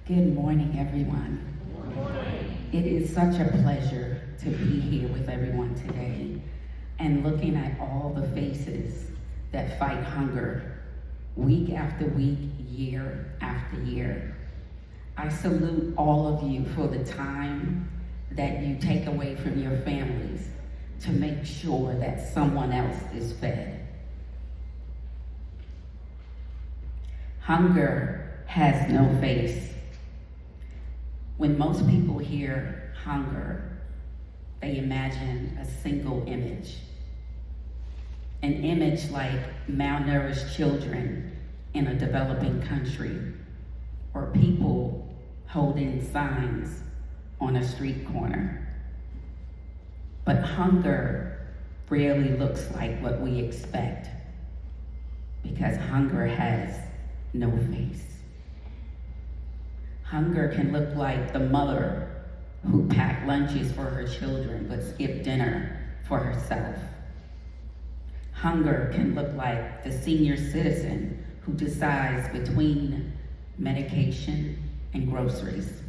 Good morning, everyone. Good morning. It is such a pleasure to be here with everyone today and looking at all the faces that fight hunger week after week, year after year. I salute all of you for the time that you take away from your families to make sure that someone else is fed. Hunger has no face. When most people hear hunger, they imagine a single image. An image like malnourished children in a developing country, or people holding signs on a street corner. But hunger rarely looks like what we expect, because hunger has no face. Hunger can look like the mother who packed lunches for her children but skipped dinner for herself. Hunger can look like the senior citizen who decides between medication and groceries.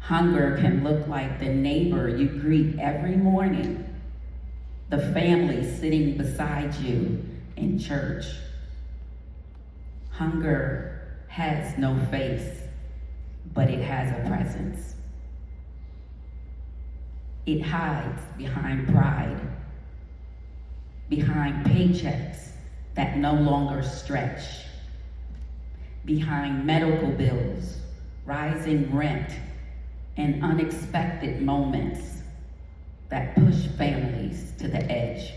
Hunger can look like the neighbor you greet every morning, the family sitting beside you in church. Hunger has no face, but it has a presence. It hides behind pride, behind paychecks that no longer stretch, behind medical bills, rising rent, and unexpected moments that push families to the edge.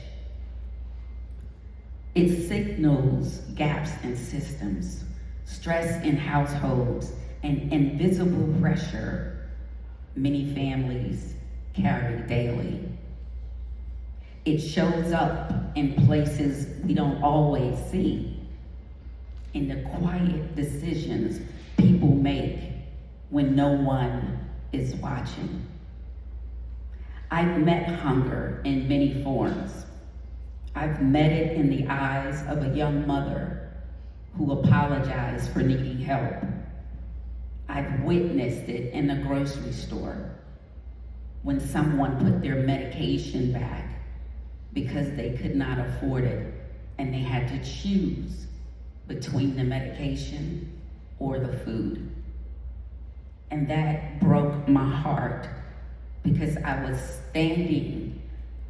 It signals gaps in systems, stress in households, and invisible pressure many families carry daily. It shows up in places we don't always see, in the quiet decisions people make when no one is watching. I've met hunger in many forms. I've met it in the eyes of a young mother who apologized for needing help. I've witnessed it in the grocery store when someone put their medication back because they could not afford it and they had to choose between the medication or the food. And that broke my heart because I was standing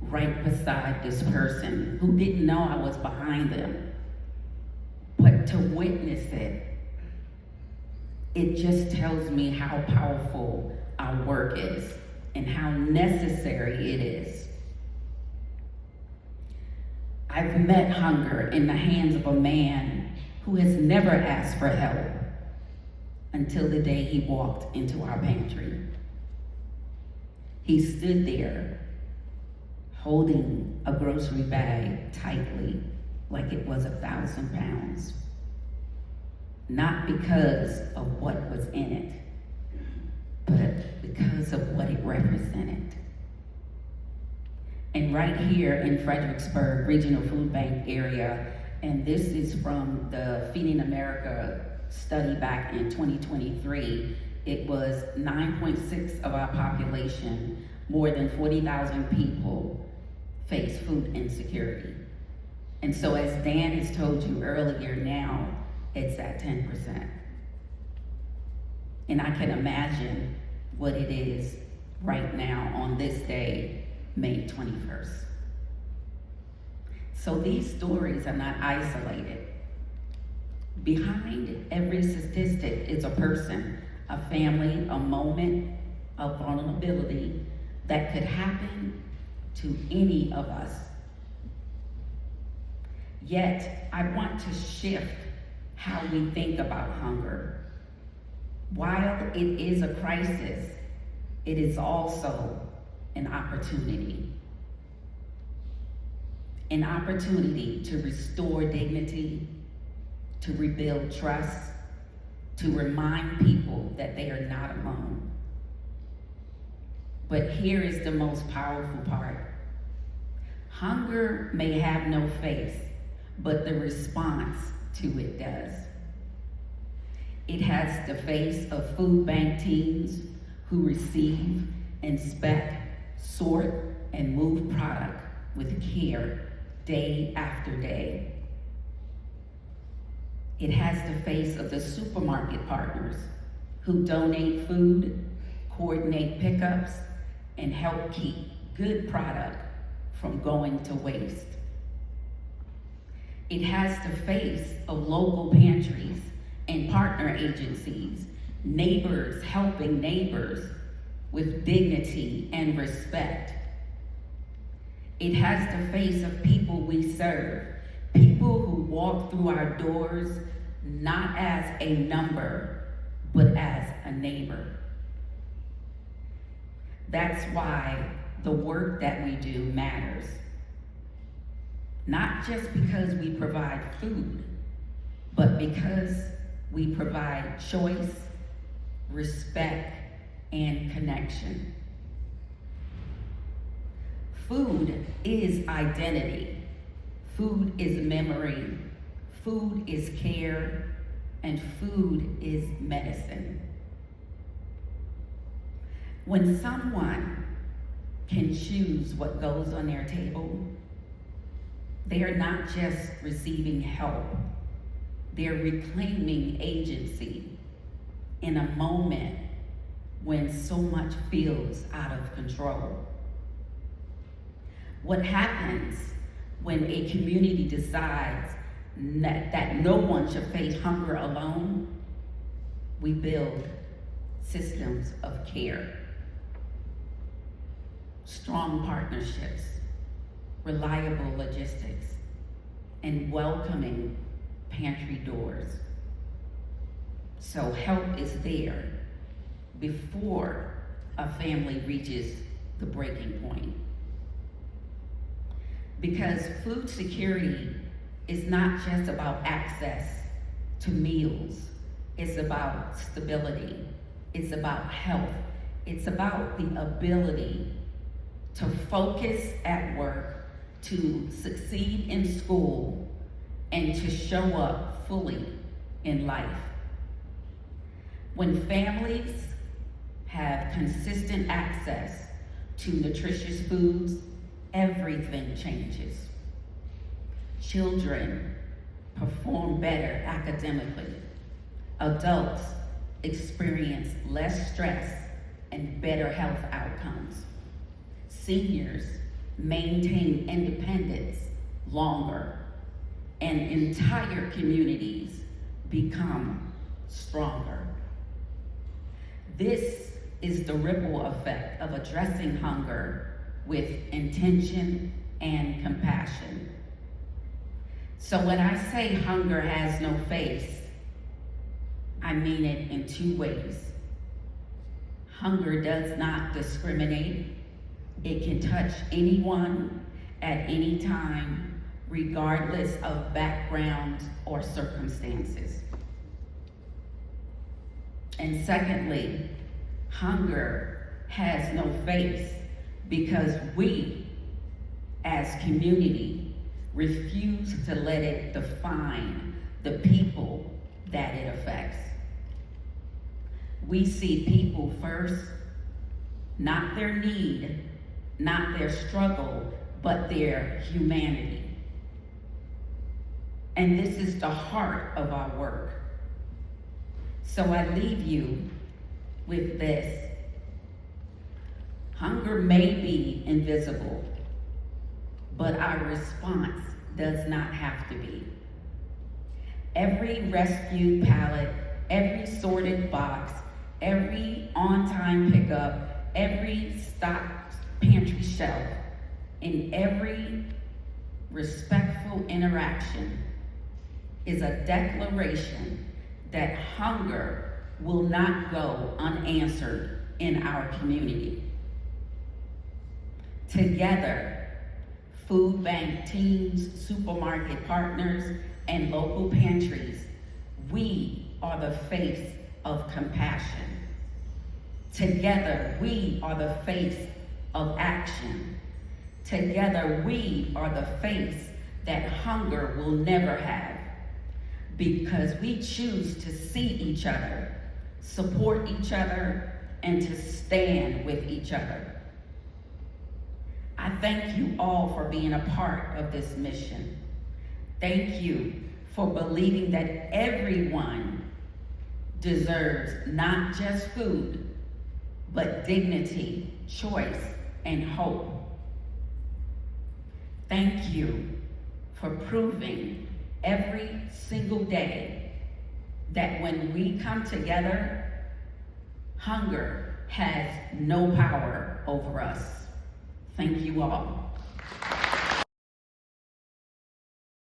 right beside this person who didn't know I was behind them. But to witness it, it just tells me how powerful our work is and how necessary it is. I've met hunger in the hands of a man who has never asked for help until the day he walked into our pantry. He stood there holding a grocery bag tightly like it was 1,000 pounds. Not because of what was in it, but because of what it represented. And right here in Fredericksburg Regional Food Bank area, and this is from the Feeding America study back in 2023, it was 9.6% of our population, more than 40,000 people, face food insecurity. And so as Dan has told you earlier, now it's at 10%. And I can imagine what it is right now on this day, May 21st. So these stories are not isolated. Behind every statistic is a person, a family, a moment of vulnerability that could happen to any of us. Yet, I want to shift how we think about hunger. While it is a crisis, it is also an opportunity. An opportunity to restore dignity, to rebuild trust, to remind people that they are not alone. But here is the most powerful part. Hunger may have no face, but the response to it does. It has the face of food bank teams who receive, inspect, sort, and move product with care day after day. It has the face of the supermarket partners who donate food, coordinate pickups, and help keep good product from going to waste. It has the face of local pantries and partner agencies, neighbors helping neighbors with dignity and respect. It has the face of people we serve, people who walk through our doors not as a number, but as a neighbor. That's why the work that we do matters. Not just because we provide food, but because we provide choice, respect, and connection. Food is identity. Food is memory. Food is care. And food is medicine. When someone can choose what goes on their table, they are not just receiving help, they're reclaiming agency in a moment when so much feels out of control. What happens when a community decides that no one should face hunger alone? We build systems of care, strong partnerships, reliable logistics, and welcoming pantry doors. So help is there before a family reaches the breaking point. Because food security is not just about access to meals, it's about stability, it's about health, it's about the ability to focus at work, to succeed in school, and to show up fully in life. When families have consistent access to nutritious foods, everything changes. Children perform better academically. Adults experience less stress and better health outcomes. Seniors maintain independence longer, and entire communities become stronger. This is the ripple effect of addressing hunger with intention and compassion. So when I say hunger has no face, I mean it in two ways. Hunger does not discriminate. It can touch anyone at any time, regardless of background or circumstances. And secondly, hunger has no face because we, as community, refuse to let it define the people that it affects. We see people first, not their need, not their struggle, but their humanity. And this is the heart of our work. So I leave you with this. Hunger may be invisible, but our response does not have to be. Every rescued pallet, every sorted box, every on-time pickup, every stocked pantry shelf, and every respectful interaction is a declaration that hunger will not go unanswered in our community. Together, food bank teams, supermarket partners, and local pantries, we are the face of compassion. Together, we are the face of action. Together, we are the face that hunger will never have. because we choose to see each other, support each other, and to stand with each other. I thank you all for being a part of this mission. Thank you for believing that everyone deserves not just food, but dignity, choice, and hope. Thank you for proving every single day that when we come together, hunger has no power over us. Thank you all.